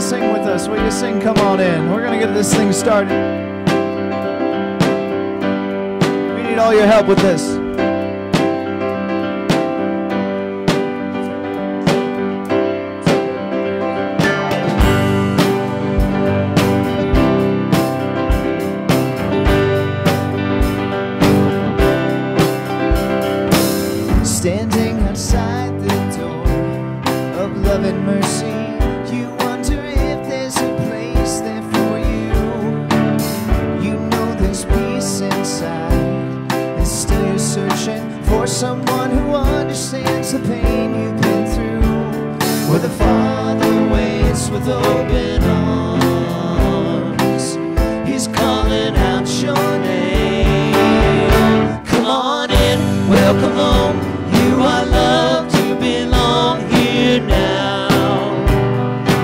and sing with us. Will you sing Come On In? We're going to get this thing started. We need all your help with this. Standing outside the door of love and mercy, you wonder if there's a place there for you. You know there's peace inside, and still you're searching for someone who understands the pain you've been through. Where the Father waits with open arms, He's calling out your name. Come on in, welcome home. You are loved, you belong here now.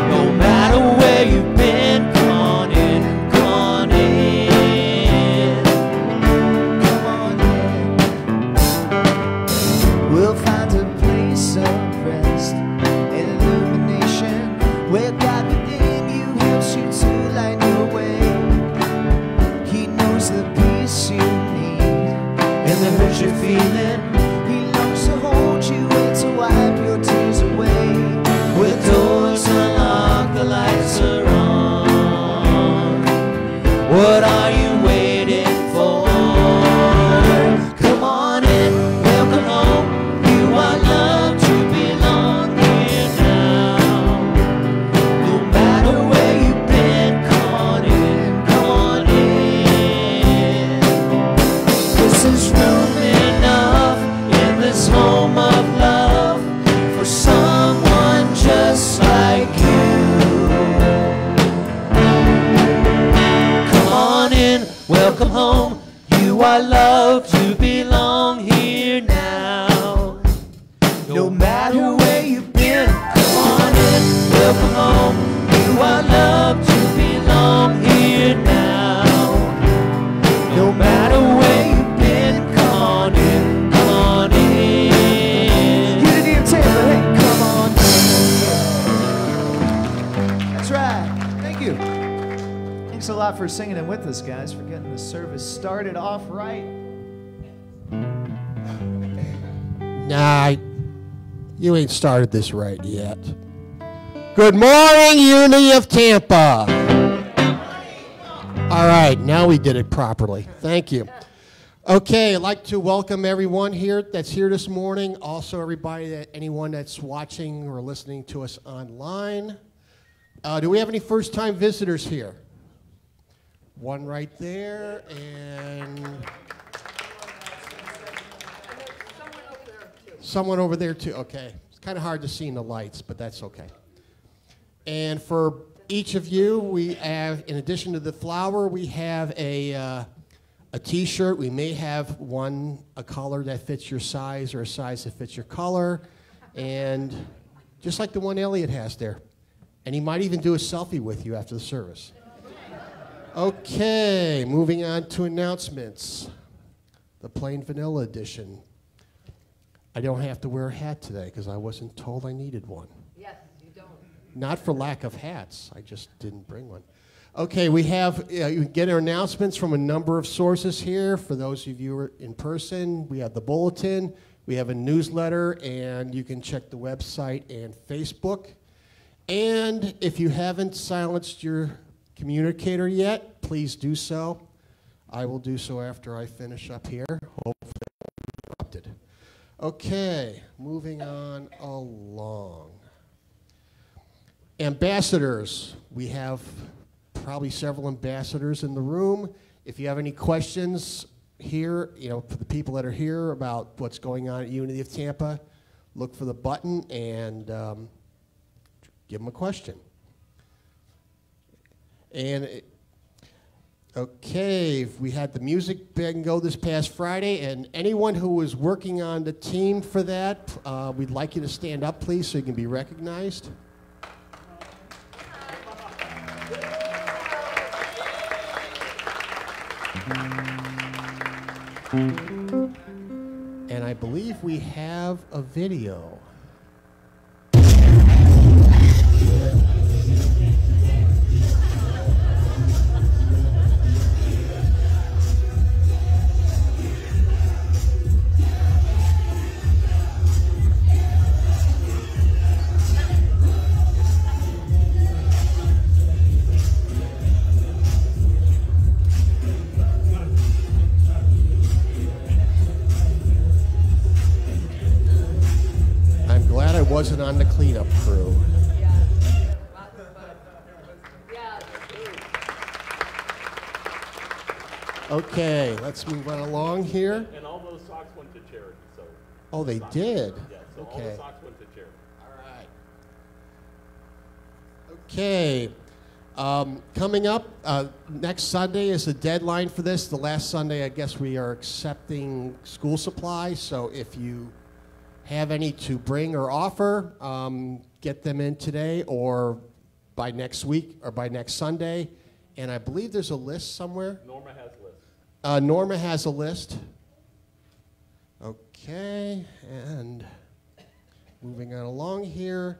No matter where you've been, come on in, come on in, come on in. We'll find a place of rest and illumination, where God within you helps you to light your way. He knows the peace you need and the hurt you're feeling. Wipe your tears away. With doors unlocked, the lights are on. What are you waiting for? Come on in, welcome home. You are loved, you belong here now. No matter where you've been, come on in, come on in. This is room enough in this home of love. Someone just like you. Come on in, welcome home. You are loved, you belong here now. No matter where you've been, come on in, welcome home. You are loved, you belong here now. No matter where you've been, come on in, come on in. Unity of Tampa, hey. Thanks a lot for singing it with us, guys, for getting the service started off right. Nah, you ain't started this right yet. Good morning, Unity of Tampa. All right, now we did it properly. Thank you. Okay, I'd like to welcome everyone here that's here this morning. Also, anyone that's watching or listening to us online. Do we have any first-time visitors here? One right there, and someone over there too. Okay, it's kind of hard to see in the lights, but that's okay. And for each of you, we have, in addition to the flower, we have a T-shirt. We may have a color that fits your size or a size that fits your color, and just like the one Elliot has there. And he might even do a selfie with you after the service. Okay, moving on to announcements. The plain vanilla edition. I don't have to wear a hat today because I wasn't told I needed one. Yes, you don't. Not for lack of hats. I just didn't bring one. Okay, we have, you get our announcements from a number of sources here. For those of you who are in person, we have the bulletin, we have a newsletter, and you can check the website and Facebook. And if you haven't silenced your communicator yet, please do so. I will do so after I finish up here. Hopefully it won't be interrupted. Okay, moving on along. Ambassadors. We have probably several ambassadors in the room. If you have any questions here, for the people that are here about what's going on at Unity of Tampa, look for the button and give them a question. And okay, we had the music bingo this past Friday, and anyone who was working on the team for that, we'd like you to stand up, please, so you can be recognized. And I believe we have a video. wasn't on the cleanup crew. Okay, let's move on along here. And all those socks went to charity, so. Oh, they did? Yeah, so all Okay. the socks went to charity. All right. Okay. Coming up, next Sunday is the deadline for this. The last Sunday, I guess we are accepting school supplies. So if you have any to bring or offer, get them in today or by next week or by next Sunday. And I believe there's a list somewhere. Norma has lists. Norma has a list. Okay, and moving on along here.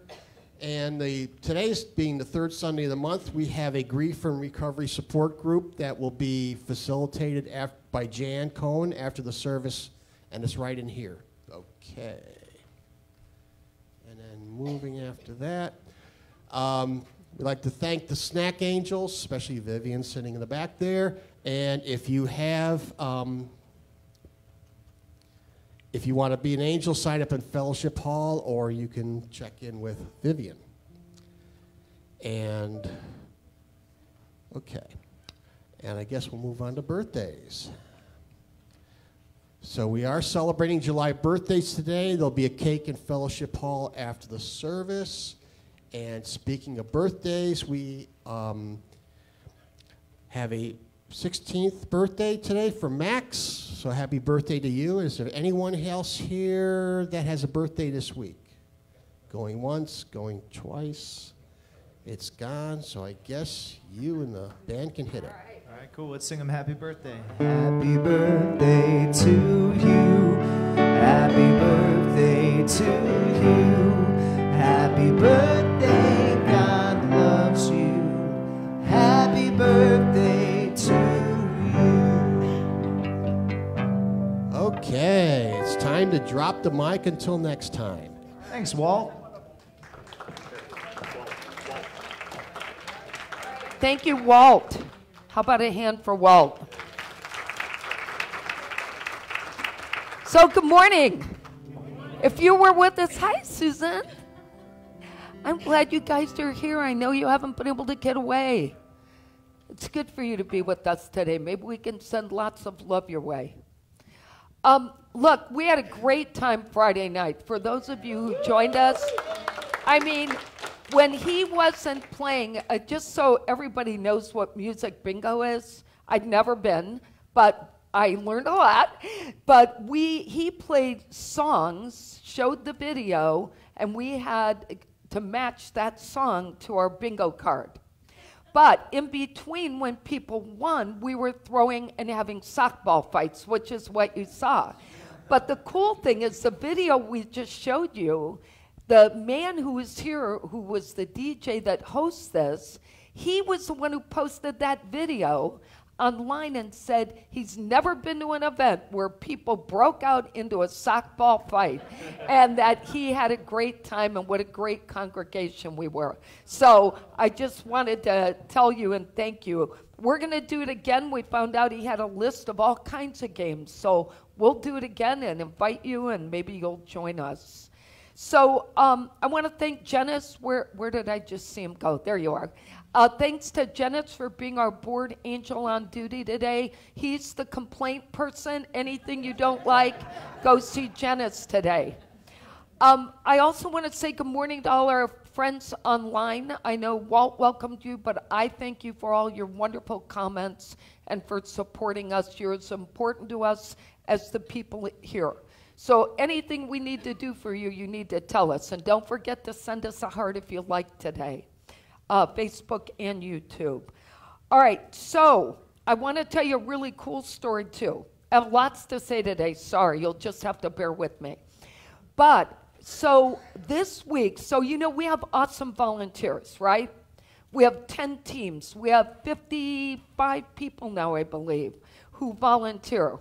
And today's being the third Sunday of the month, we have a grief and recovery support group that will be facilitated by Jan Cohn after the service, and it's right in here. Okay. And then moving after that, we'd like to thank the Snack Angels, especially Vivian sitting in the back there. And if you have, if you want to be an angel, sign up in Fellowship Hall, or you can check in with Vivian. And, okay. And I guess we'll move on to birthdays. So we are celebrating July birthdays today. There'll be a cake in Fellowship Hall after the service. And speaking of birthdays, we have a 16th birthday today for Max. So happy birthday to you. Is there anyone else here that has a birthday this week? Going once, going twice. It's gone, so I guess you and the band can hit it. All right, cool. Let's sing them happy birthday. Happy birthday to you. Happy birthday to you. Happy birthday, God loves you. Happy birthday to you. Okay, it's time to drop the mic until next time. Thanks, Walt. Thank you, Walt. How about a hand for Walt? So, good morning. If you were with us, hi, Susan. I'm glad you guys are here. I know you haven't been able to get away. It's good for you to be with us today. Maybe we can send lots of love your way. Look, we had a great time Friday night. For those of you who joined us, I mean, when he wasn't playing, just so everybody knows what music bingo is, I'd never been, but I learned a lot. But he played songs, showed the video, and we had to match that song to our bingo card. But in between, when people won, we were throwing and having softball fights, which is what you saw. But the cool thing is the video we just showed you, the man who was here, who was the DJ that hosts this, he was the one who posted that video online and said he's never been to an event where people broke out into a softball fight and that he had a great time and what a great congregation we were. So I just wanted to tell you and thank you. We're going to do it again. We found out he had a list of all kinds of games. So we'll do it again and invite you and maybe you'll join us. So I want to thank Janice. Where did I just see him go? There you are. Thanks to Janice for being our board angel on duty today. He's the complaint person. Anything you don't like, go see Janice today. I also want to say good morning to all our friends online. I know Walt welcomed you, but I thank you for all your wonderful comments and for supporting us. You're as important to us as the people here. So anything we need to do for you, you need to tell us. And don't forget to send us a heart if you like today. Facebook and YouTube. All right, so I want to tell you a really cool story too. I have lots to say today. Sorry, you'll just have to bear with me. But so this week, so you know we have awesome volunteers, right? We have 10 teams. We have 55 people now, I believe, who volunteer.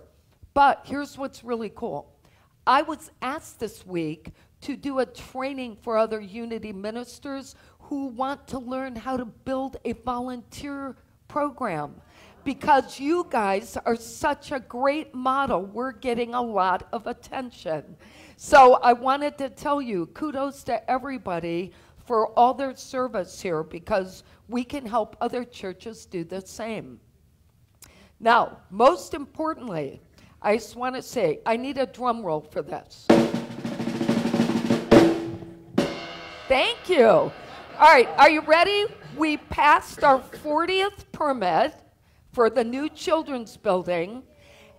But here's what's really cool. I was asked this week to do a training for other Unity ministers who want to learn how to build a volunteer program. because you guys are such a great model, we're getting a lot of attention. So I wanted to tell you, kudos to everybody for all their service here, because we can help other churches do the same. Now, most importantly, I just want to say, I need a drum roll for this. Thank you. All right, are you ready? We passed our 40th permit for the new children's building,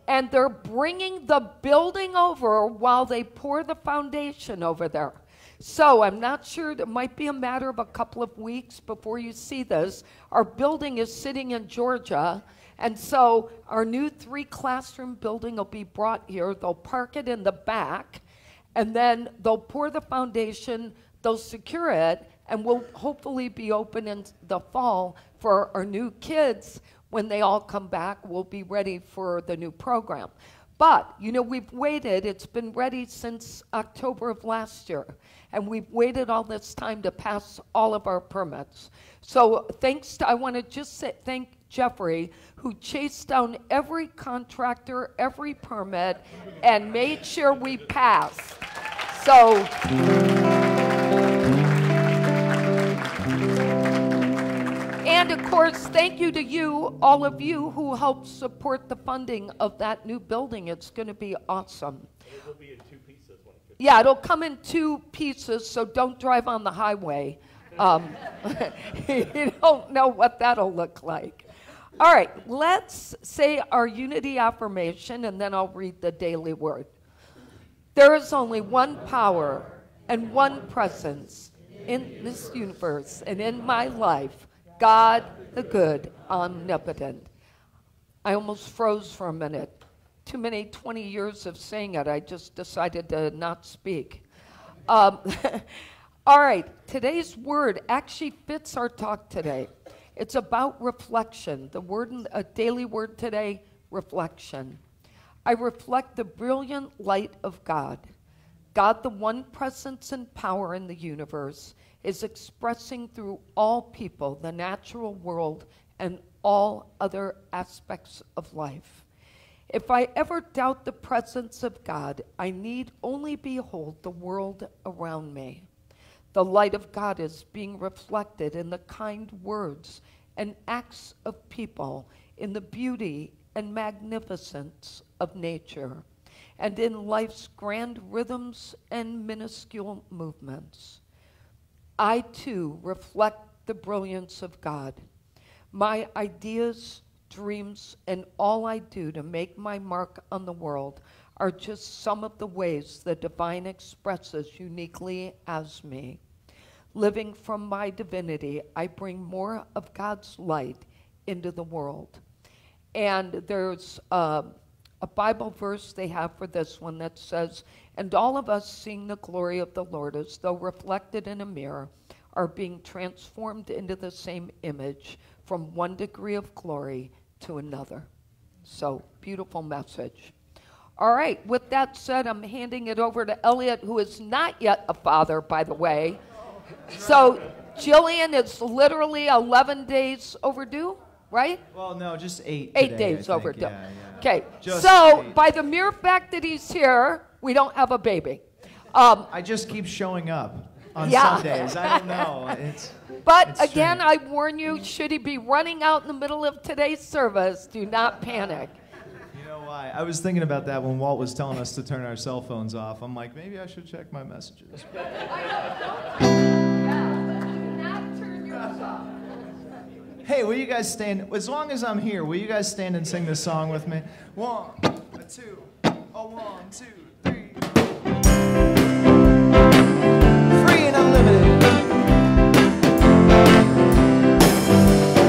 and they're bringing the building over while they pour the foundation over there. So I'm not sure, it might be a matter of a couple of weeks before you see this. Our building is sitting in Georgia, and so our new 3-classroom building will be brought here. They'll park it in the back, and then they'll pour the foundation, they'll secure it, and we'll hopefully be open in the fall for our new kids. When they all come back, we'll be ready for the new program. But, you know, we've waited. It's been ready since October of last year. And we've waited all this time to pass all of our permits. So I want to just thank Jeffrey, who chased down every contractor, every permit, and made sure we passed. So... And of course, thank you to you, all of you who helped support the funding of that new building. It's going to be awesome. It will be in 2 pieces. Yeah, it'll come in 2 pieces, so don't drive on the highway. You don't know what that'll look like. All right, let's say our unity affirmation, and then I'll read the daily word. There is only one power and one presence in this universe and in my life. God, the good, omnipotent. I almost froze for a minute. Too many 20 years of saying it. I just decided to not speak. All right, today's word actually fits our talk today. It's about reflection. The word, a daily word today, reflection. I reflect the brilliant light of God. God, the one presence and power in the universe, is expressing through all people, the natural world, and all other aspects of life. If I ever doubt the presence of God, I need only behold the world around me. The light of God is being reflected in the kind words and acts of people, in the beauty and magnificence of nature, and in life's grand rhythms and minuscule movements. I, too, reflect the brilliance of God. My ideas, dreams, and all I do to make my mark on the world are just some of the ways the divine expresses uniquely as me. Living from my divinity, I bring more of God's light into the world. And there's a Bible verse they have for this one that says, and all of us seeing the glory of the Lord as though reflected in a mirror are being transformed into the same image from one degree of glory to another. So, beautiful message. All right, with that said, I'm handing it over to Elliot, who is not yet a father, by the way. So, Jillian is literally 11 days overdue, right? Well, no, just 8 8 today, days I think. overdue. Yeah. Okay, Just so 8. by the mere fact that he's here, we don't have a baby. I just keep showing up on Sundays. I don't know. It's Again, strange. I warn you, should he be running out in the middle of today's service, do not panic. You know why? I was thinking about that when Walt was telling us to turn our cell phones off. I'm like, maybe I should check my messages. Hey, will you guys stand? As long as I'm here, will you guys stand and sing this song with me? 1, 2, 1, 2, 3. Free and unlimited.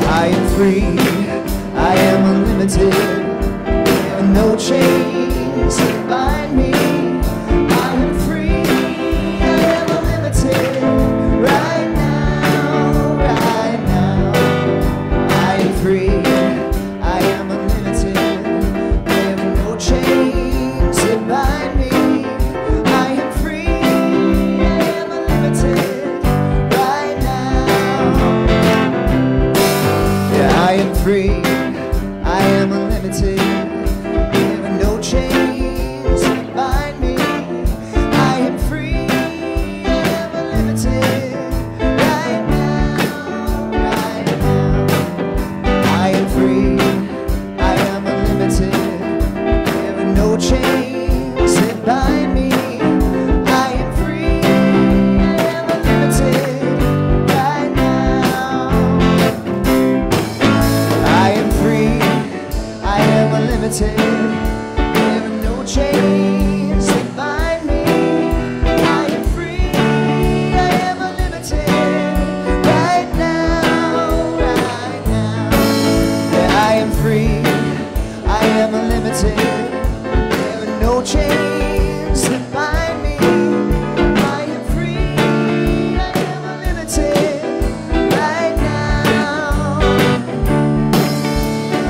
I am free. I am unlimited. And no chains that bind me. I am free. I am unlimited. Right now, right now. I am free, I am unlimited, there are no chains that bind me. I am free, I am unlimited, right now. Yeah, I am free, I unlimited. There are no chains that bind me. I am free, I am unlimited. Right now, right now. Yeah, I am free, I am unlimited. There are no chains that bind me. I am free, I am unlimited. Right now,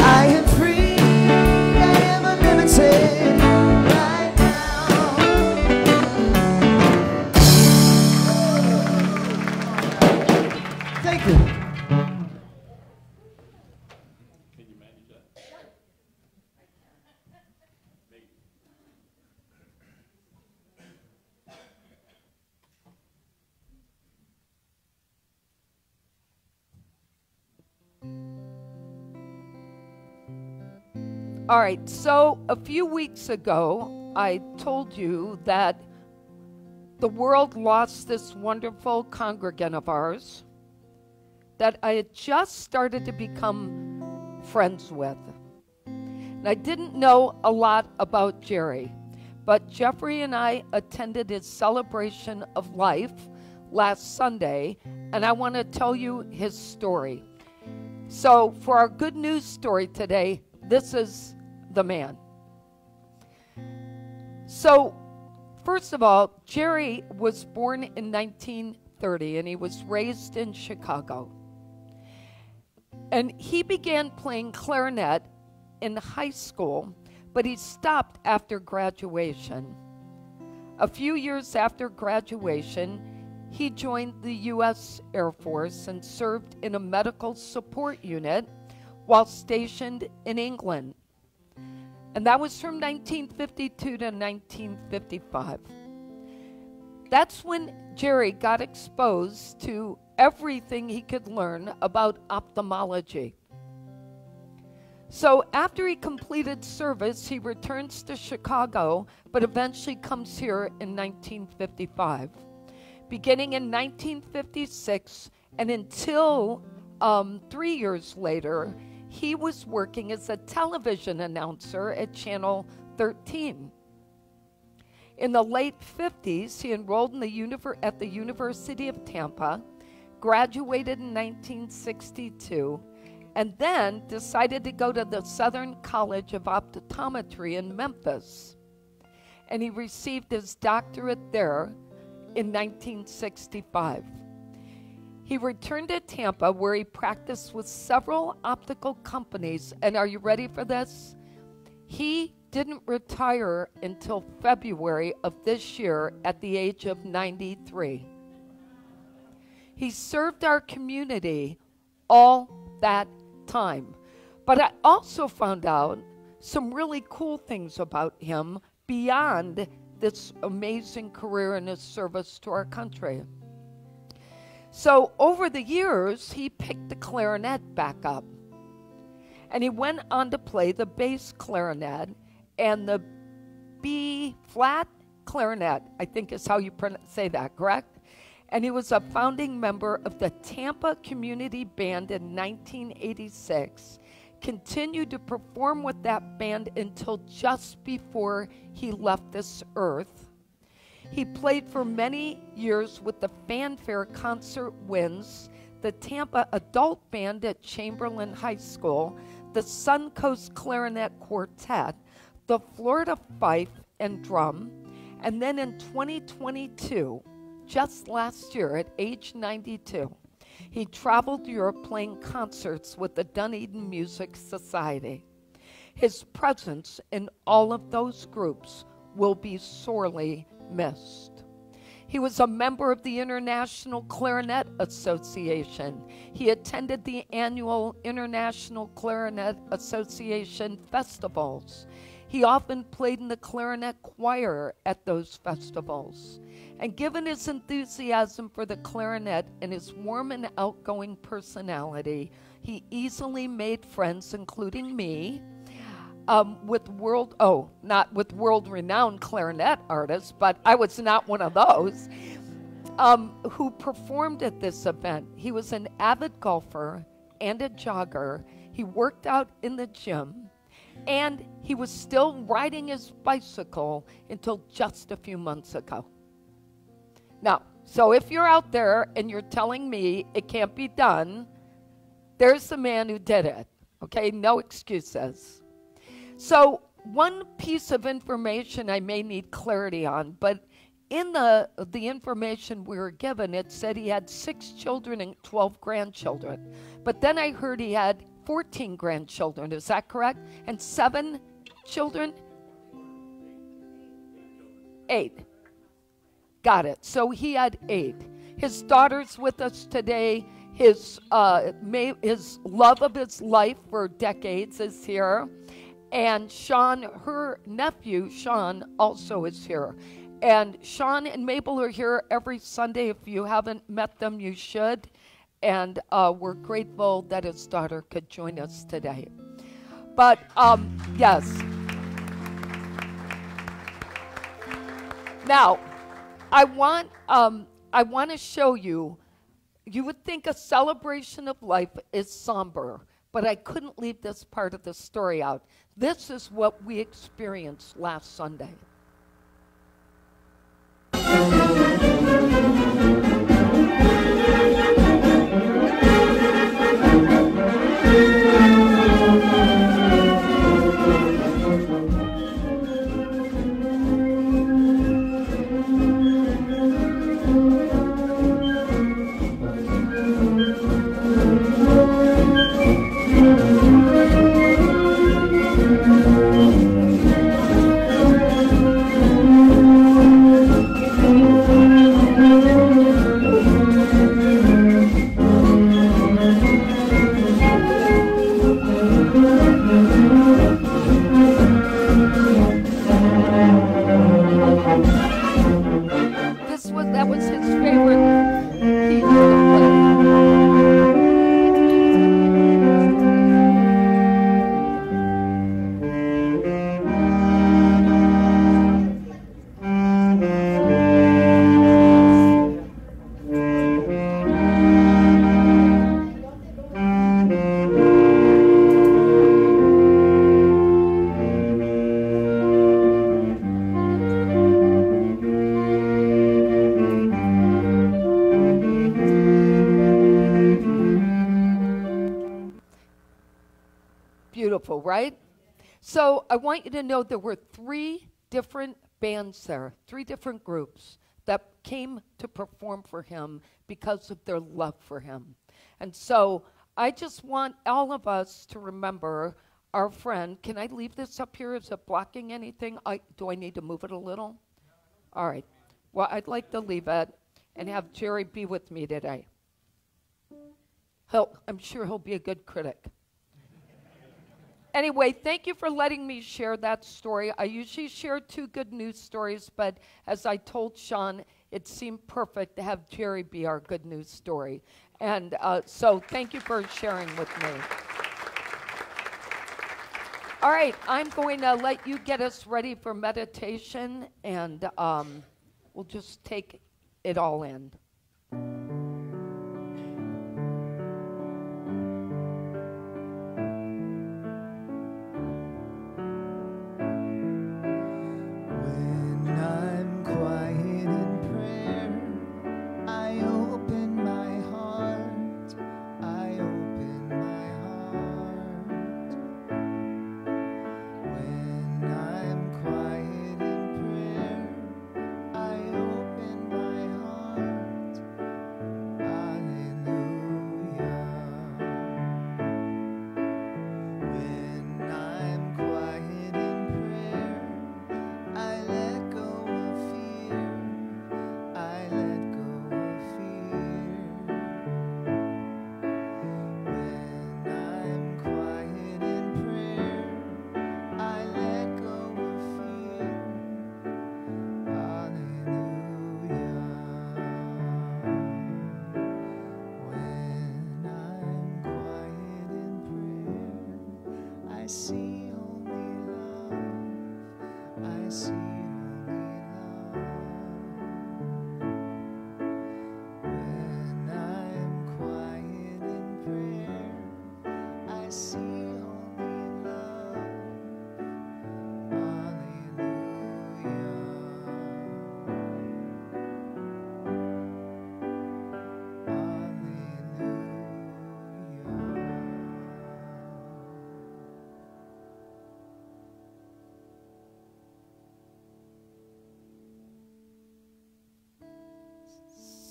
I am free, I am unlimited. Right now. Thank you. Can you manage that? All right, so a few weeks ago, I told you that the world lost this wonderful congregant of ours that I had just started to become friends with. And I didn't know a lot about Jerry, but Jeffrey and I attended his celebration of life last Sunday, and I want to tell you his story. So for our good news story today, this is the man. So, first of all, Jerry was born in 1930 and he was raised in Chicago. And he began playing clarinet in high school, but he stopped after graduation. A few years after graduation, he joined the U.S. Air Force and served in a medical support unit while stationed in England. And that was from 1952 to 1955. That's when Jerry got exposed to everything he could learn about ophthalmology. So after he completed service, he returns to Chicago, but eventually comes here in 1955. Beginning in 1956 and until 3 years later, he was working as a television announcer at Channel 13. In the late 50s, he enrolled in at the University of Tampa, graduated in 1962, and then decided to go to the Southern College of Optometry in Memphis. And he received his doctorate there in 1965. He returned to Tampa, where he practiced with several optical companies. And are you ready for this? He didn't retire until February of this year at the age of 93. He served our community all that time. But I also found out some really cool things about him beyond this amazing career and his service to our country. So over the years, he picked the clarinet back up. And he went on to play the bass clarinet and the B-flat clarinet, I think is how you say that, correct? And he was a founding member of the Tampa Community Band in 1986, continued to perform with that band until just before he left this earth. He played for many years with the Fanfare Concert Winds, the Tampa Adult Band at Chamberlain High School, the Suncoast Clarinet Quartet, the Florida Fife and Drum, and then in 2022, just last year at age 92, he traveled Europe playing concerts with the Dunedin Music Society. His presence in all of those groups will be sorely missed. He was a member of the International Clarinet Association. He attended the annual International Clarinet Association festivals. He often played in the clarinet choir at those festivals. And given his enthusiasm for the clarinet and his warm and outgoing personality, he easily made friends, including me, with not with world-renowned clarinet artists, but I was not one of those, who performed at this event. He was an avid golfer and a jogger. He worked out in the gym, And he was still riding his bicycle until just a few months ago. Now, so if you're out there and you're telling me it can't be done, there's the man who did it. Okay, no excuses. So one piece of information I may need clarity on, but in the information we were given, it said he had 6 children and 12 grandchildren. But then I heard he had 14 grandchildren. Is that correct? And 7 children? 8. Got it. So he had 8. His daughter's with us today. His love of his life for decades is here. And Sean, her nephew, Sean, also is here. And Sean and Mabel are here every Sunday. If you haven't met them, you should. And we're grateful that his daughter could join us today. But, yes. Now, I want to show you, you would think a celebration of life is somber, but I couldn't leave this part of the story out. This is what we experienced last Sunday. That was his favorite piece to Beautiful, right? So I want you to know there were 3 different bands there, 3 different groups that came to perform for him because of their love for him. And so I just want all of us to remember our friend. Can I leave this up here? Is it blocking anything? Do I need to move it a little? All right. Well, I'd like to leave it and have Jerry be with me today. I'm sure he'll be a good critic. Anyway, thank you for letting me share that story. I usually share 2 good news stories, but as I told Sean, it seemed perfect to have Jerry be our good news story. And so thank you for sharing with me. All right, I'm going to let you get us ready for meditation, and we'll just take it all in.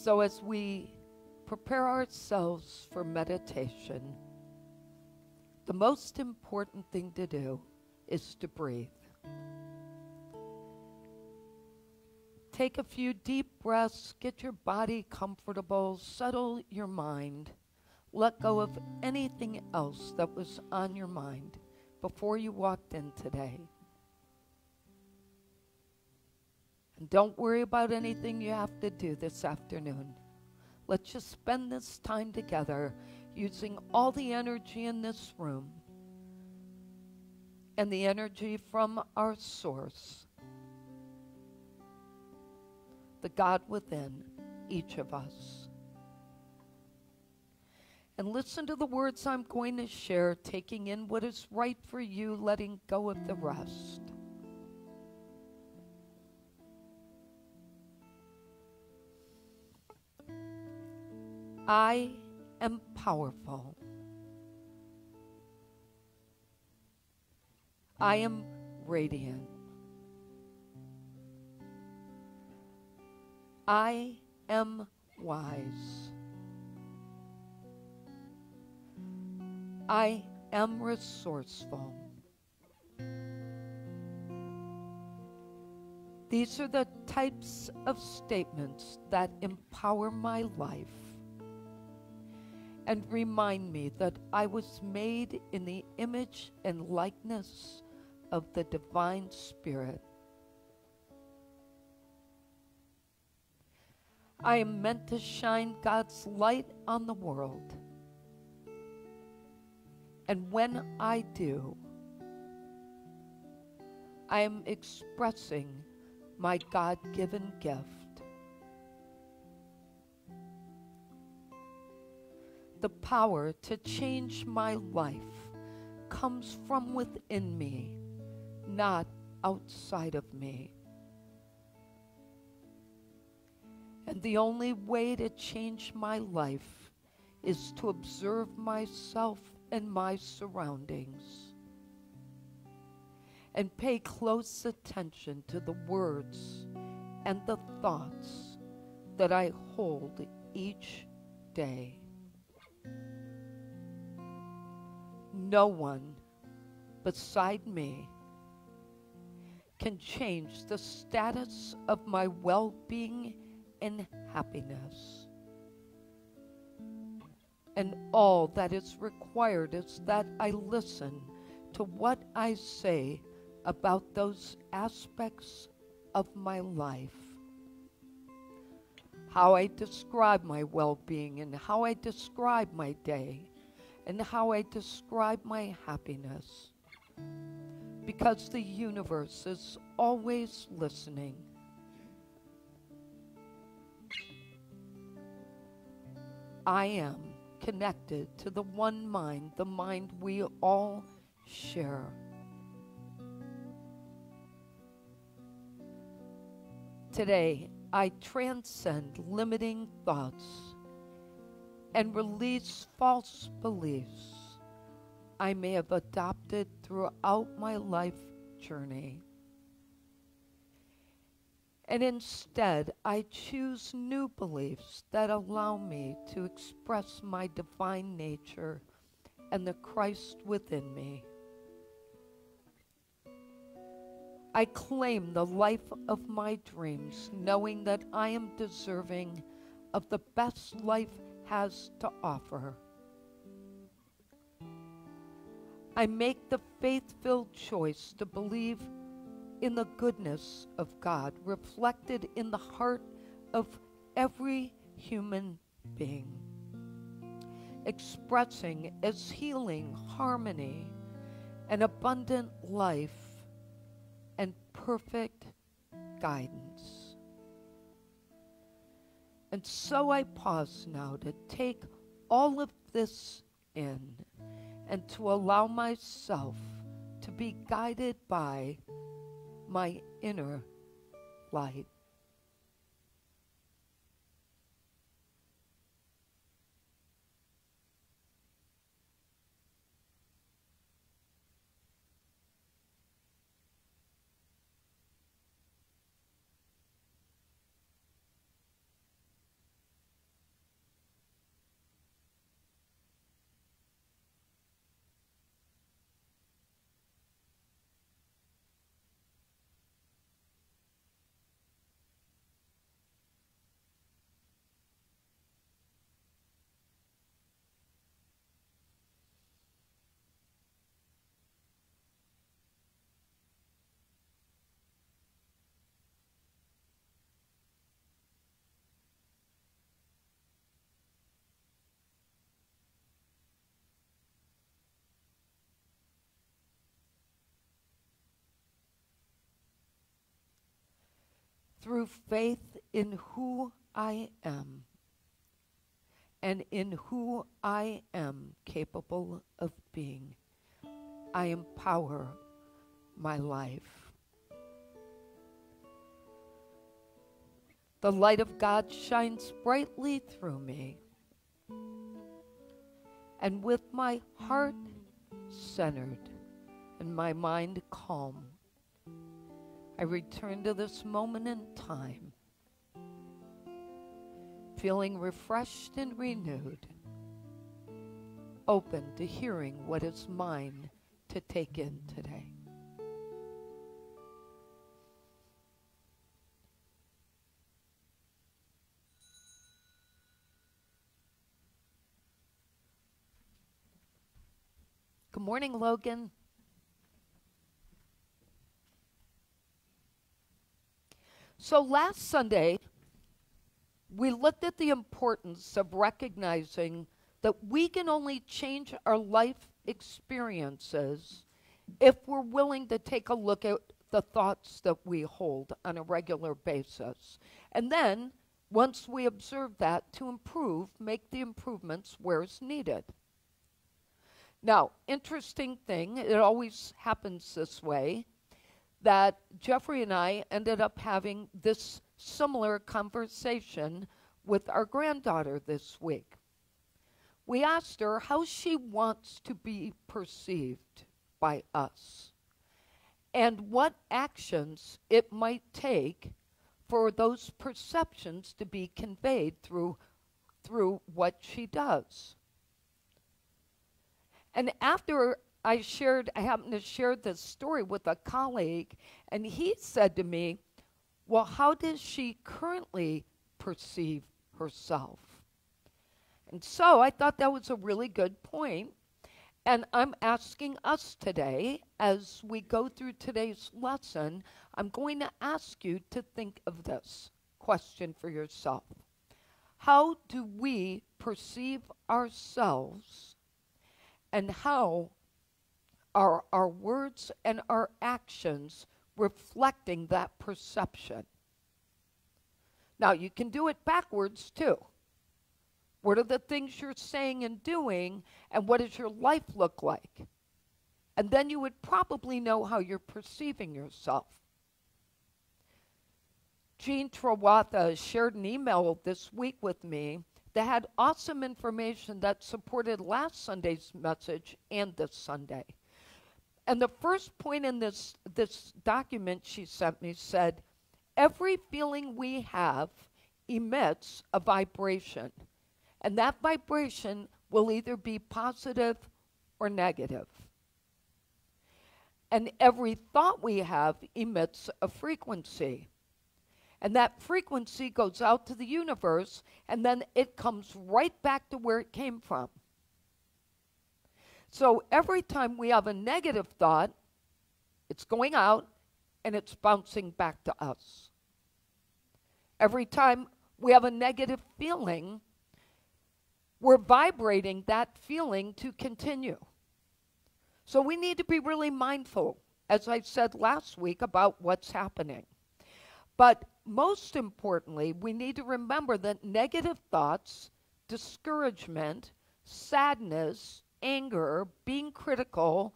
So as we prepare ourselves for meditation, the most important thing to do is to breathe. Take a few deep breaths, get your body comfortable, settle your mind, let go of anything else that was on your mind before you walked in today. And don't worry about anything you have to do this afternoon. Let's just spend this time together using all the energy in this room and the energy from our source, the God within each of us. And listen to the words I'm going to share, taking in what is right for you, letting go of the rest. I am powerful. I am radiant. I am wise. I am resourceful. These are the types of statements that empower my life and remind me that I was made in the image and likeness of the divine Spirit. I am meant to shine God's light on the world. And when I do, I am expressing my God-given gift. The power to change my life comes from within me, not outside of me. And the only way to change my life is to observe myself and my surroundings and pay close attention to the words and the thoughts that I hold each day. No one beside me can change the status of my well-being and happiness. And all that is required is that I listen to what I say about those aspects of my life. How I describe my well-being and how I describe my day and how I describe my happiness. Because the universe is always listening. I am connected to the one mind, the mind we all share. Today, I transcend limiting thoughts and release false beliefs I may have adopted throughout my life journey. And instead, I choose new beliefs that allow me to express my divine nature and the Christ within me. I claim the life of my dreams, knowing that I am deserving of the best life has to offer. I make the faith-filled choice to believe in the goodness of God reflected in the heart of every human being, expressing as healing, harmony, and abundant life and perfect guidance. And so I pause now to take all of this in and to allow myself to be guided by my inner light. through faith in who I am and in who I am capable of being, I empower my life. The light of God shines brightly through me, and with my heart centered and my mind calm, I return to this moment in time, feeling refreshed and renewed, open to hearing what is mine to take in today. Good morning, Logan. So last Sunday, we looked at the importance of recognizing that we can only change our life experiences if we're willing to take a look at the thoughts that we hold on a regular basis. And then, once we observe that, to improve, make the improvements where it's needed. Now, interesting thing, it always happens this way, that Jeffrey and I ended up having this similar conversation with our granddaughter this week. We asked her how she wants to be perceived by us and what actions it might take for those perceptions to be conveyed through what she does. And after I happened to share this story with a colleague, and he said to me, well, how does she currently perceive herself? And so I thought that was a really good point. And I'm asking us today, as we go through today's lesson, I'm going to ask you to think of this question for yourself. How do we perceive ourselves, and how are our words and our actions reflecting that perception? Now, you can do it backwards too. What are the things you're saying and doing, and what does your life look like? And then you would probably know how you're perceiving yourself. Jean Trawatha shared an email this week with me that had awesome information that supported last Sunday's message and this Sunday. And the first point in this document she sent me said, every feeling we have emits a vibration, and that vibration will either be positive or negative. And every thought we have emits a frequency. And that frequency goes out to the universe, and then it comes right back to where it came from. So every time we have a negative thought, it's going out and it's bouncing back to us. Every time we have a negative feeling, we're vibrating that feeling to continue. So we need to be really mindful, as I said last week, about what's happening. But most importantly, we need to remember that negative thoughts, discouragement, sadness, anger, being critical,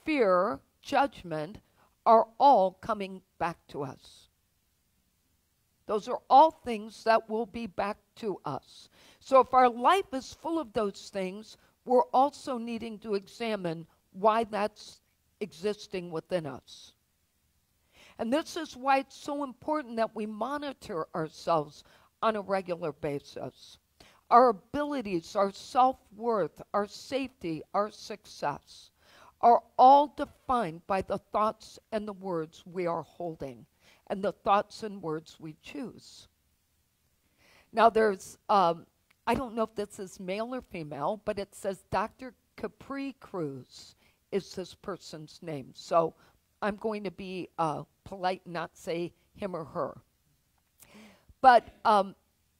fear, judgment, are all coming back to us. Those are all things that will be back to us. So if our life is full of those things, we're also needing to examine why that's existing within us. And this is why it's so important that we monitor ourselves on a regular basis. Our abilities, our self-worth, our safety, our success are all defined by the thoughts and the words we are holding and the thoughts and words we choose. Now there's, I don't know if this is male or female, but it says Dr. Capri Cruz is this person's name. So I'm going to be polite and not say him or her. But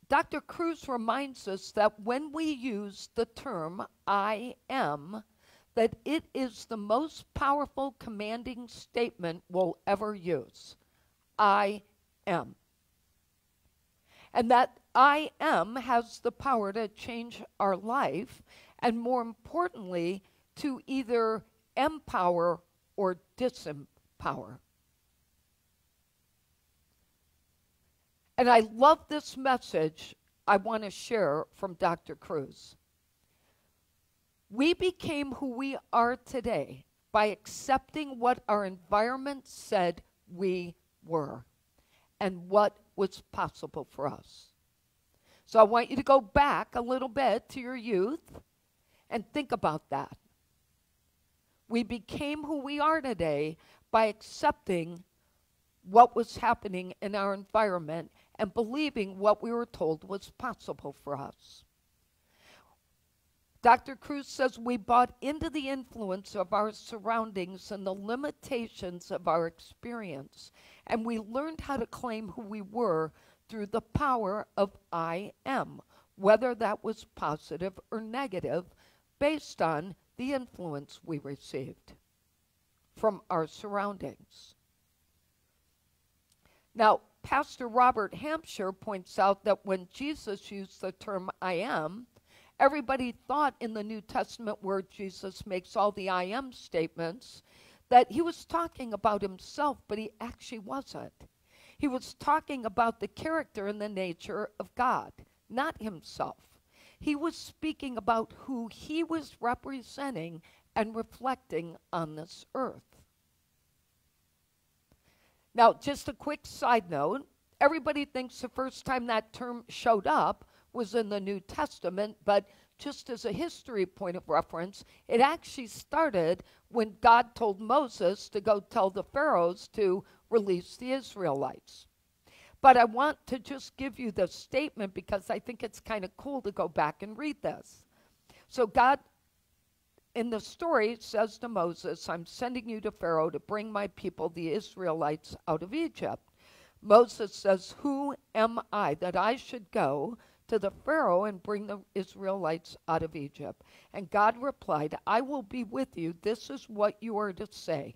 Dr. Cruz reminds us that when we use the term I am, that it is the most powerful commanding statement we'll ever use. I am. And that I am has the power to change our life, and more importantly, to either empower or disempower. And I love this message I want to share from Dr. Cruz. We became who we are today by accepting what our environment said we were and what was possible for us. So I want you to go back a little bit to your youth and think about that. We became who we are today by accepting what was happening in our environment and believing what we were told was possible for us. Dr. Cruz says we bought into the influence of our surroundings and the limitations of our experience, and we learned how to claim who we were through the power of I am, whether that was positive or negative, based on the influence we received from our surroundings. Now, Pastor Robert Hampshire points out that when Jesus used the term I am, everybody thought in the New Testament where Jesus makes all the I am statements that he was talking about himself, but he actually wasn't. He was talking about the character and the nature of God, not himself. He was speaking about who he was representing and reflecting on this earth. Now, just a quick side note, everybody thinks the first time that term showed up was in the New Testament, but just as a history point of reference, it actually started when God told Moses to go tell the pharaohs to release the Israelites. But I want to just give you the statement because I think it's kind of cool to go back and read this. So God, in the story, says to Moses, I'm sending you to Pharaoh to bring my people, the Israelites, out of Egypt. Moses says, who am I that I should go to the Pharaoh and bring the Israelites out of Egypt? And God replied, I will be with you. This is what you are to say.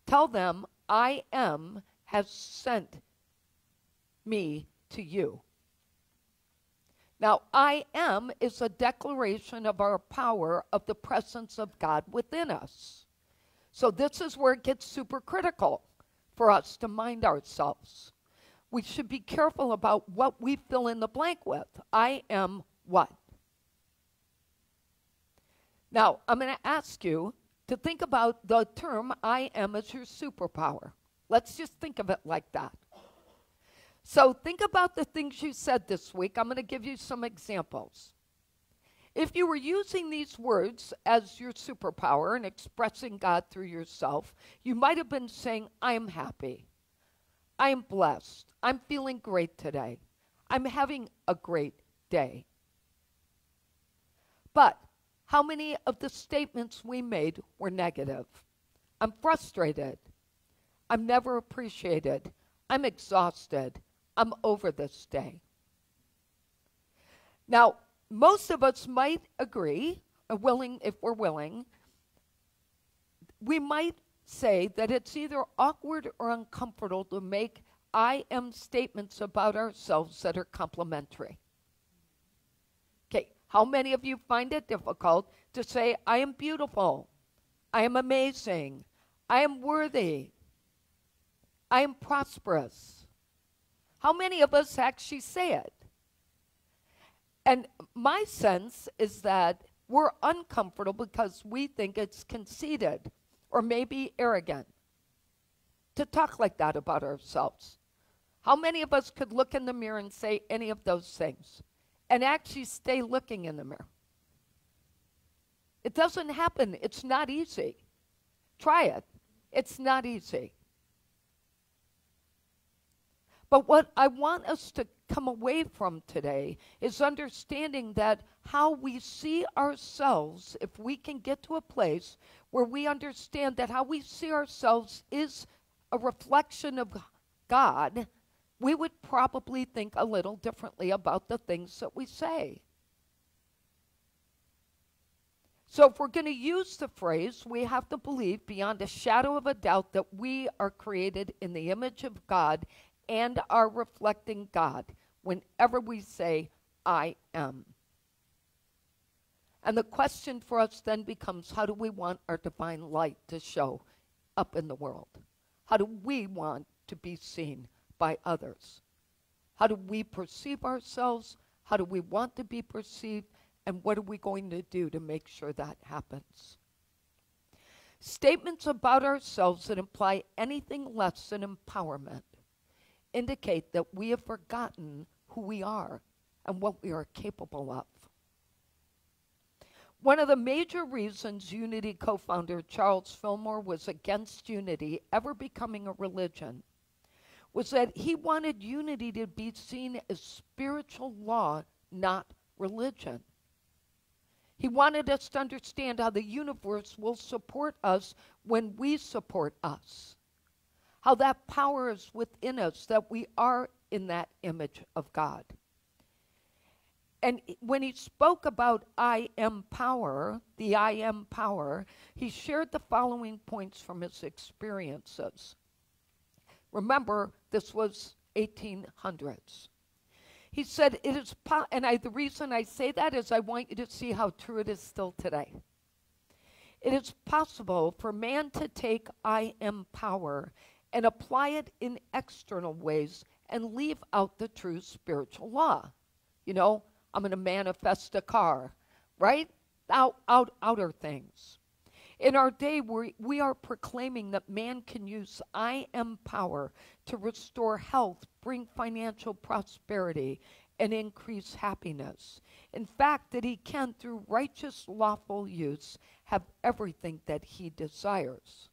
Tell them, I am has sent me to you. Now, I am is a declaration of our power of the presence of God within us. So this is where it gets super critical for us to mind ourselves. We should be careful about what we fill in the blank with. I am what? Now, I'm going to ask you to think about the term I am as your superpower. Let's just think of it like that. So think about the things you said this week. I'm going to give you some examples. If you were using these words as your superpower and expressing God through yourself, you might have been saying, I am happy. I am blessed. I'm feeling great today. I'm having a great day. But how many of the statements we made were negative? I'm frustrated. I'm never appreciated. I'm exhausted. I'm over this day. Now, most of us might agree, if we're willing, we might say that it's either awkward or uncomfortable to make I am statements about ourselves that are complimentary. Okay, how many of you find it difficult to say, I am beautiful, I am amazing, I am worthy, I am prosperous? How many of us actually say it? And my sense is that we're uncomfortable because we think it's conceited or maybe arrogant to talk like that about ourselves. How many of us could look in the mirror and say any of those things and actually stay looking in the mirror? It doesn't happen. It's not easy. Try it. It's not easy. But what I want us to come away from today is understanding that how we see ourselves, if we can get to a place where we understand that how we see ourselves is a reflection of God, we would probably think a little differently about the things that we say. So if we're going to use the phrase, we have to believe beyond a shadow of a doubt that we are created in the image of God and are reflecting God. whenever we say, I am. And the question for us then becomes, how do we want our divine light to show up in the world? How do we want to be seen by others? How do we perceive ourselves? How do we want to be perceived? And what are we going to do to make sure that happens? Statements about ourselves that imply anything less than empowerment indicate that we have forgotten who we are and what we are capable of. One of the major reasons Unity co-founder Charles Fillmore was against Unity ever becoming a religion was that he wanted Unity to be seen as spiritual law, not religion. He wanted us to understand how the universe will support us when we support us, how that power is within us, that we are in that image of God. And when he spoke about I am power, the I am power, he shared the following points from his experiences. Remember, this was 1800s. He said, "It is the reason I say that is I want you to see how true it is still today. It is possible for man to take I am power and apply it in external ways and leave out the true spiritual law. You know, I'm going to manifest a car, right? Outer things. In our day, we are proclaiming that man can use I am power to restore health, bring financial prosperity, and increase happiness. In fact, that he can, through righteous, lawful use, have everything that he desires.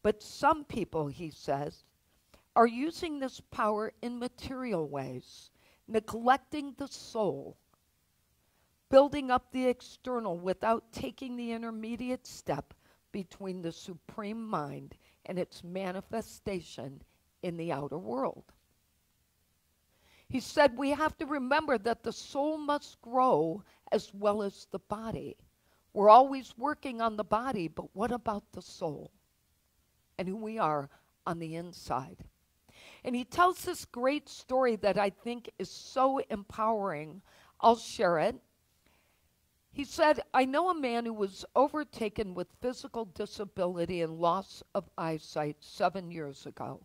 But some people, he says, are using this power in material ways, neglecting the soul, building up the external without taking the intermediate step between the supreme mind and its manifestation in the outer world." He said we have to remember that the soul must grow as well as the body. We're always working on the body, but what about the soul and who we are on the inside? And he tells this great story that I think is so empowering. I'll share it. He said, "I know a man who was overtaken with physical disability and loss of eyesight 7 years ago.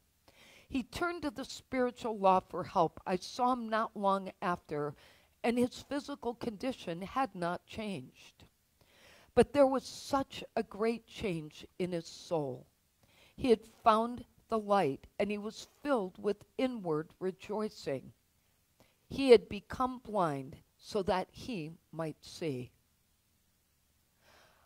He turned to the spiritual law for help. I saw him not long after, and his physical condition had not changed. But there was such a great change in his soul. He had found the light, and he was filled with inward rejoicing. He had become blind so that he might see.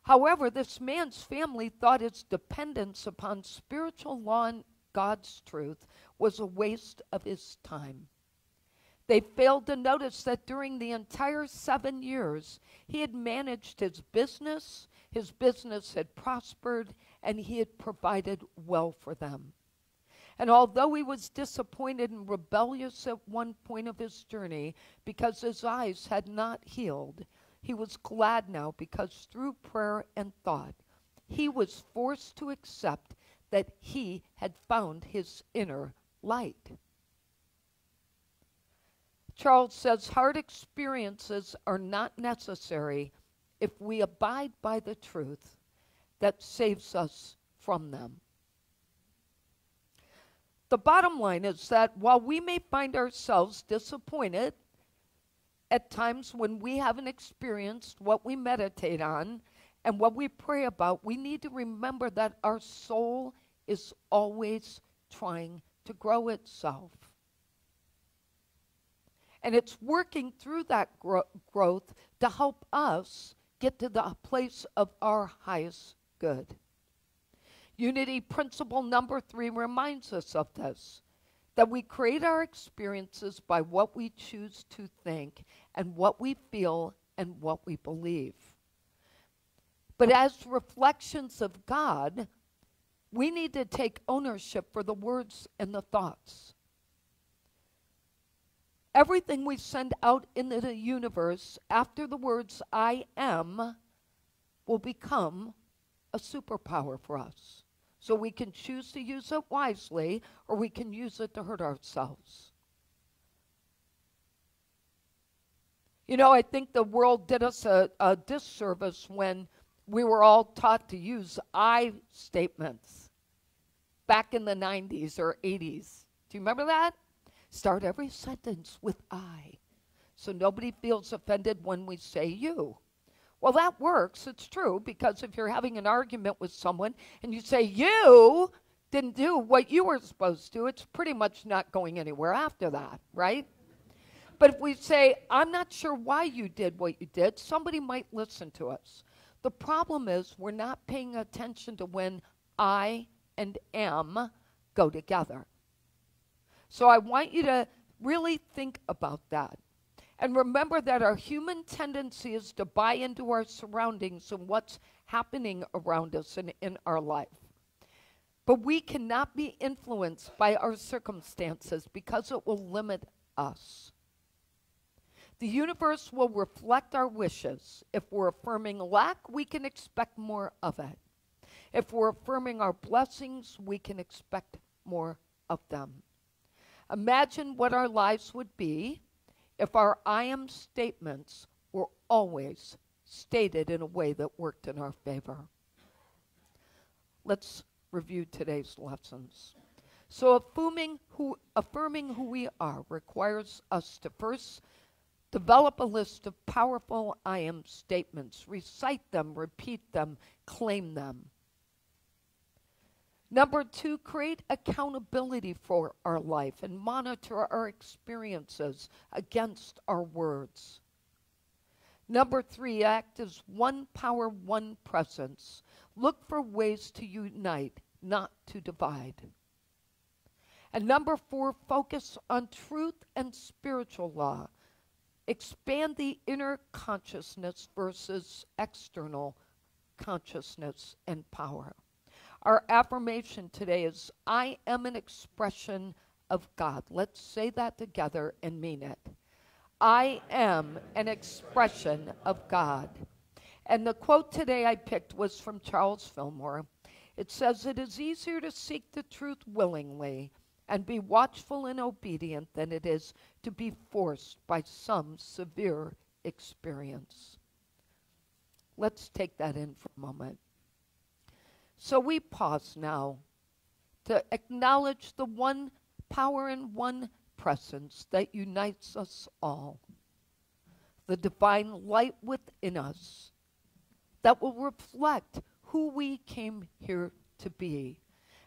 However, this man's family thought his dependence upon spiritual law and God's truth was a waste of his time. They failed to notice that during the entire 7 years, he had managed his business had prospered, and he had provided well for them. And although he was disappointed and rebellious at one point of his journey because his eyes had not healed, he was glad now because through prayer and thought, he was forced to accept that he had found his inner light." Charles says hard experiences are not necessary if we abide by the truth that saves us from them. The bottom line is that while we may find ourselves disappointed at times when we haven't experienced what we meditate on and what we pray about, we need to remember that our soul is always trying to grow itself. And it's working through that growth to help us get to the place of our highest good. Unity principle number 3 reminds us of this, that we create our experiences by what we choose to think and what we feel and what we believe. But as reflections of God, we need to take ownership for the words and the thoughts. Everything we send out into the universe after the words I am will become a superpower for us. So we can choose to use it wisely, or we can use it to hurt ourselves. You know, I think the world did us a disservice when we were all taught to use I statements back in the 90s or 80s. Do you remember that? Start every sentence with I, so nobody feels offended when we say you. Well, that works. It's true, because if you're having an argument with someone and you say you didn't do what you were supposed to, it's pretty much not going anywhere after that, right? But if we say, I'm not sure why you did what you did, somebody might listen to us. The problem is we're not paying attention to when I and am go together. So I want you to really think about that. And remember that our human tendency is to buy into our surroundings and what's happening around us and in our life. But we cannot be influenced by our circumstances because it will limit us. The universe will reflect our wishes. If we're affirming lack, we can expect more of it. If we're affirming our blessings, we can expect more of them. Imagine what our lives would be if our I am statements were always stated in a way that worked in our favor. Let's review today's lessons. So affirming who we are requires us to first develop a list of powerful I am statements. Recite them, repeat them, claim them. Number 2, create accountability for our life and monitor our experiences against our words. Number 3, act as one power, one presence. Look for ways to unite, not to divide. And number 4, focus on truth and spiritual law. Expand the inner consciousness versus external consciousness and power. Our affirmation today is, I am an expression of God. Let's say that together and mean it. I am an expression of God. And the quote today I picked was from Charles Fillmore. It says, it is easier to seek the truth willingly and be watchful and obedient than it is to be forced by some severe experience. Let's take that in for a moment. So we pause now to acknowledge the one power and one presence that unites us all, the divine light within us that will reflect who we came here to be.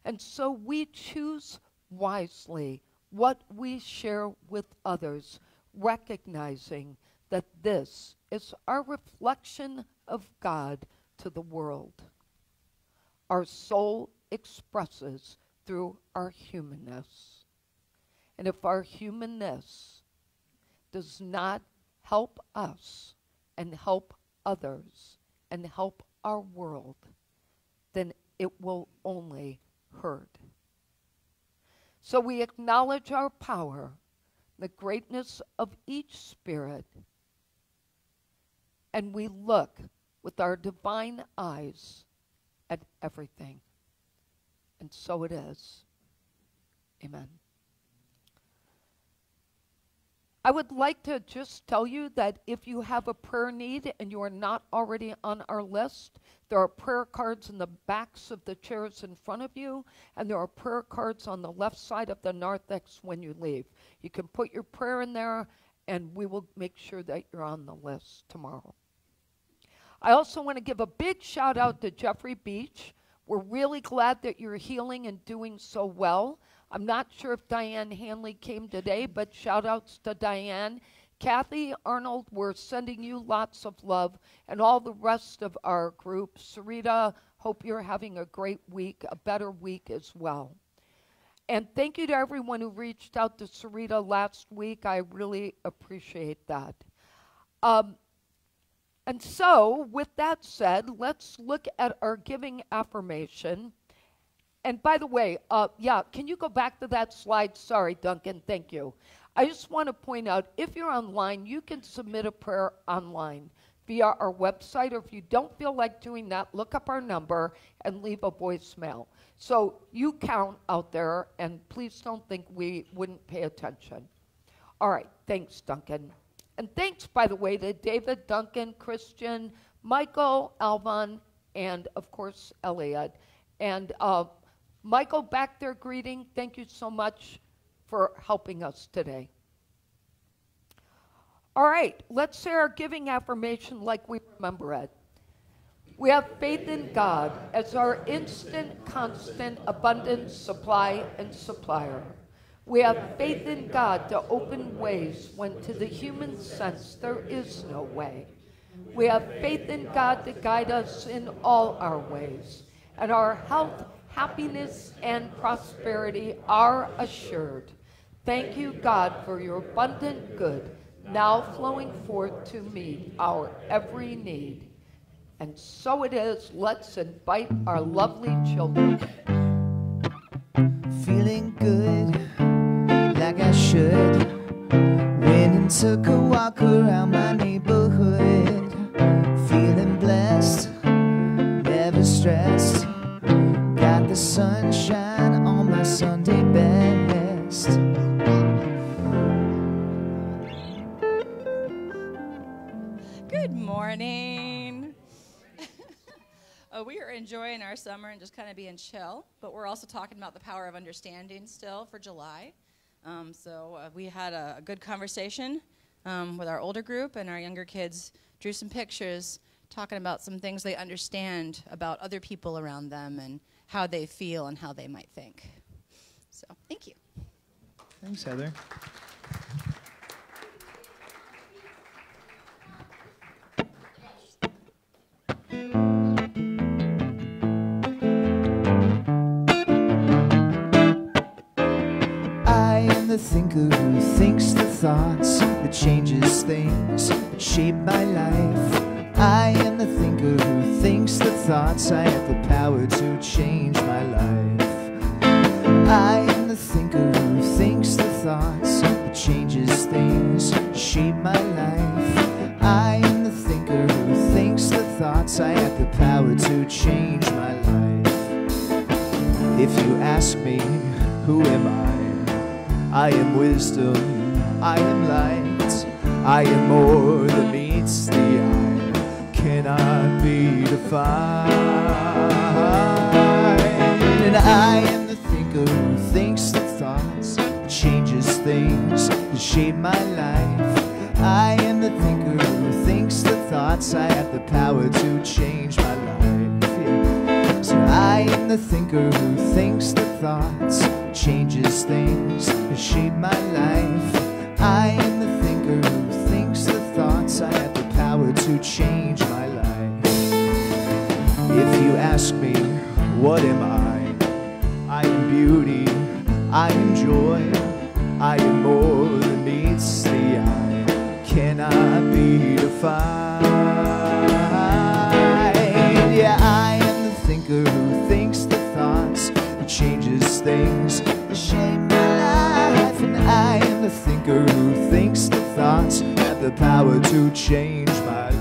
And so we choose wisely what we share with others, recognizing that this is our reflection of God to the world. Our soul expresses through our humanness. And if our humanness does not help us and help others and help our world, then it will only hurt. So we acknowledge our power, the greatness of each spirit, and we look with our divine eyes at everything. And so it is. Amen. I would like to just tell you that if you have a prayer need and you are not already on our list, there are prayer cards in the backs of the chairs in front of you, and there are prayer cards on the left side of the narthex when you leave. You can put your prayer in there, and we will make sure that you're on the list tomorrow. I also want to give a big shout out to Jeffrey Beach. We're really glad that you're healing and doing so well. I'm not sure if Diane Hanley came today, but shout outs to Diane. Kathy Arnold, we're sending you lots of love, and all the rest of our group. Sarita, hope you're having a great week, a better week as well. And thank you to everyone who reached out to Sarita last week. I really appreciate that. And so, with that said, let's look at our giving affirmation. And by the way, can you go back to that slide? Sorry, Duncan, thank you. I just want to point out, if you're online, you can submit a prayer online via our website, or if you don't feel like doing that, look up our number and leave a voicemail. So you count out there, and please don't think we wouldn't pay attention. All right, thanks, Duncan. And thanks, by the way, to David, Duncan, Christian, Michael, Alvan, and, of course, Elliot. And Michael, back there greeting, thank you so much for helping us today. All right, let's say our giving affirmation like we remember it. We have faith in God as our instant, constant, abundant supply and supplier. We have faith in God to open ways when to the human sense there is no way. We have faith in God to guide us in all our ways. And our health, happiness, and prosperity are assured. Thank you, God, for your abundant good, now flowing forth to meet our every need. And so it is. Let's invite our lovely children. Feeling good, like I should. Went and took a walk around my neighborhood. Feeling blessed, never stressed. Got the sunshine on my Sunday best. Good morning. We are enjoying our summer and just kind of being chill, but we're also talking about the power of understanding still for July. We had a good conversation with our older group, and our younger kids drew some pictures talking about some things they understand about other people around them and how they feel and how they might think. So, thank you. Thanks, Heather. The thinker who thinks the thoughts that changes things that shape my life. I am the thinker who thinks the thoughts. I have the power to change my life. I am the thinker who thinks the thoughts that changes things that shape my life. I am the thinker who thinks the thoughts. I have the power to change my life. If you ask me, who am I? I am wisdom, I am light, I am more than meets the eye, cannot be defined. And I am the thinker who thinks the thoughts, changes things that shape my life. I am the thinker who thinks the thoughts, I have the power to change my life. Yeah. So I am the thinker who thinks the thoughts, changes things that shape my life. I am the thinker who thinks the thoughts. I have the power to change my life. If you ask me, what am I am beauty, I am joy, I am more than meets the eye, cannot be defined. Yeah, I am the thinker who thinks the thoughts, changes things that shape my life. And I am the thinker who thinks the thoughts have the power to change my life.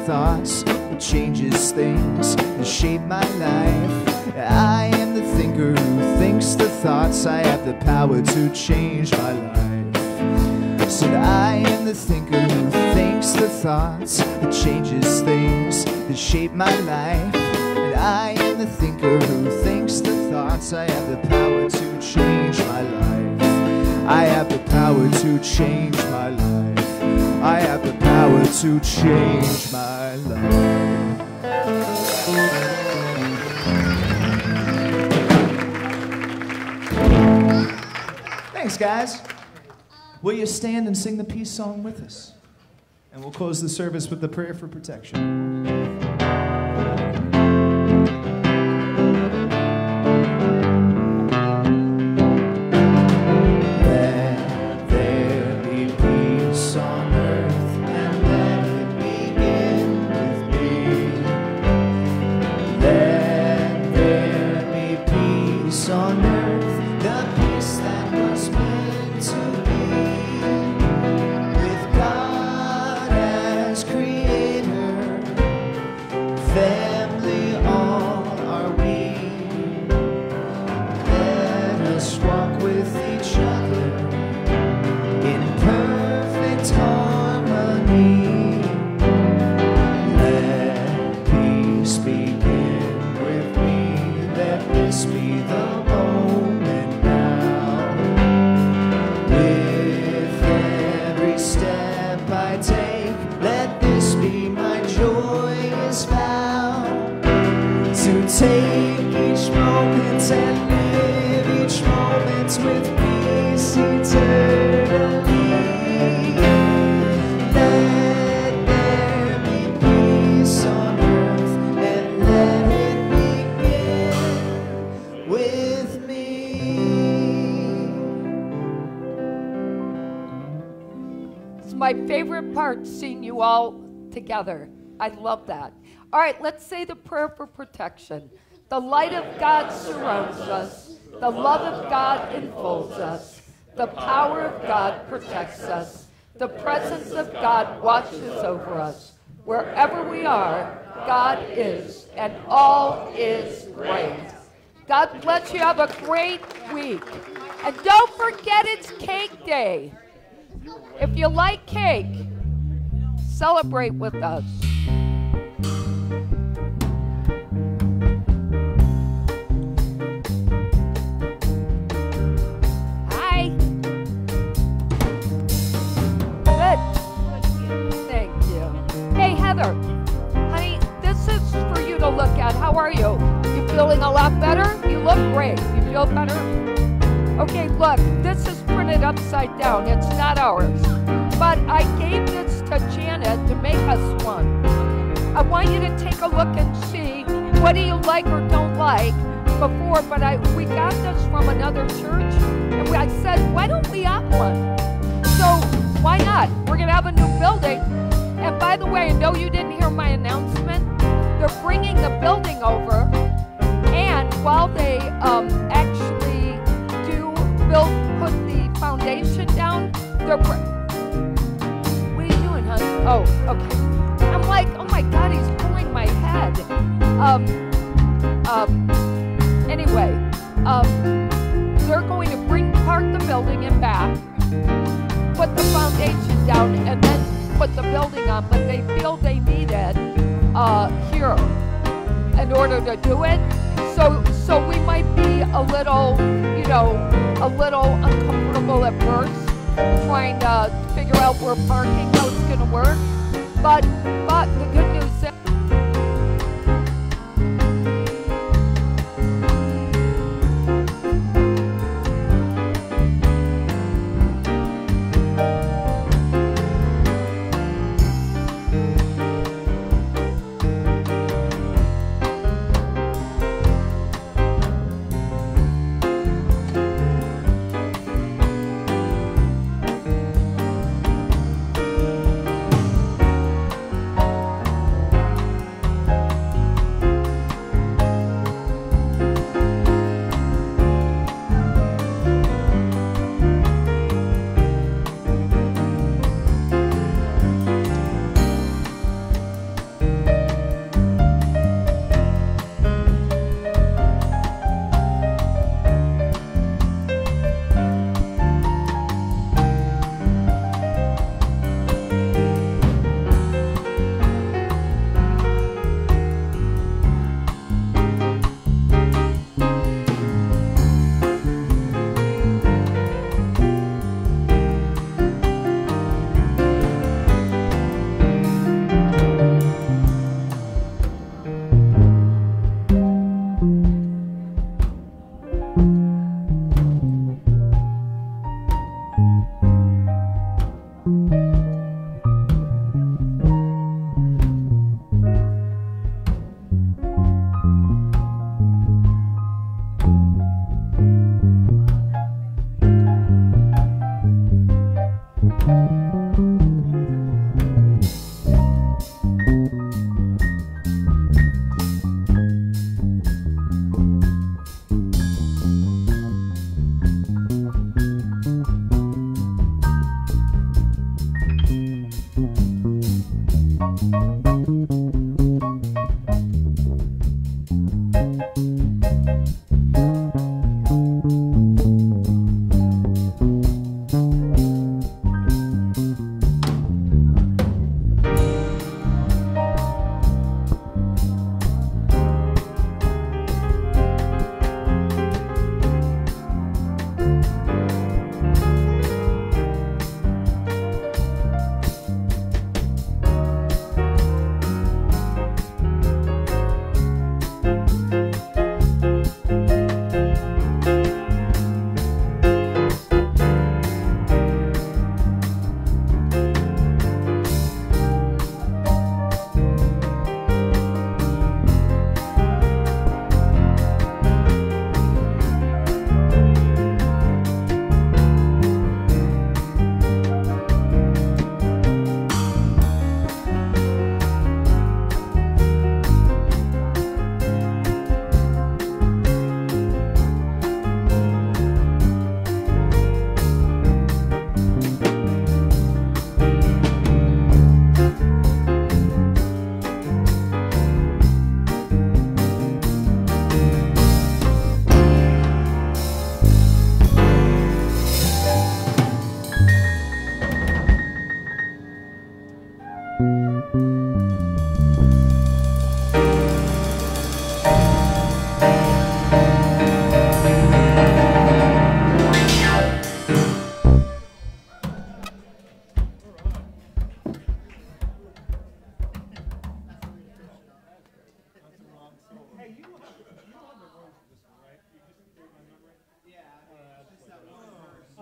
Thoughts that changes things that shape my life. I am the thinker who thinks the thoughts. I have the power to change my life. So I am the thinker who thinks the thoughts that changes things that shape my life. And I am the thinker who thinks the thoughts. I have the power to change my life. I have the power to change my life. I have the power to change my life. Thanks, guys. Will you stand and sing the peace song with us? And we'll close the service with the prayer for protection. Let there be peace on earth. my favorite part, seeing you all together. I love that. All right, let's say the prayer for protection. The light of God surrounds us. The love of God enfolds us. The power of God protects us. The presence of God watches over us. Wherever we are, God is, and all is great. God bless you. Have a great week. And don't forget it's cake day. If you like cake, celebrate with us. Hi. Good. Thank you. Hey, Heather. Honey, this is for you to look at. How are you? You feeling a lot better? You look great. You feel better? Okay, look, this is printed upside down. It's not ours. But I gave this to Janet to make us one. I want you to take a look and see what do you like or don't like before, but we got this from another church, and I said, why don't we have one? So why not? We're going to have a new building. And by the way, I know you didn't hear my announcement. They're bringing the building over, and while they actually put the foundation down, they're what are you doing, honey? Oh, okay. I'm like, oh my God, he's pulling my head. Anyway, they're going to park the building and back, put the foundation down, and then put the building on, but they feel they need it here in order to do it. So we might be a little, a little uncomfortable at first, trying to figure out where parking, how it's going to work. But the good news is,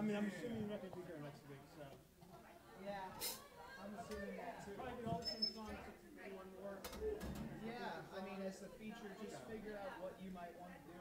I mean, I'm assuming you're not going to be here next week, so. Yeah, I'm assuming that too. Probably get all the same songs, just do one more. Yeah, I mean, as the feature, just figure out what you might want to do.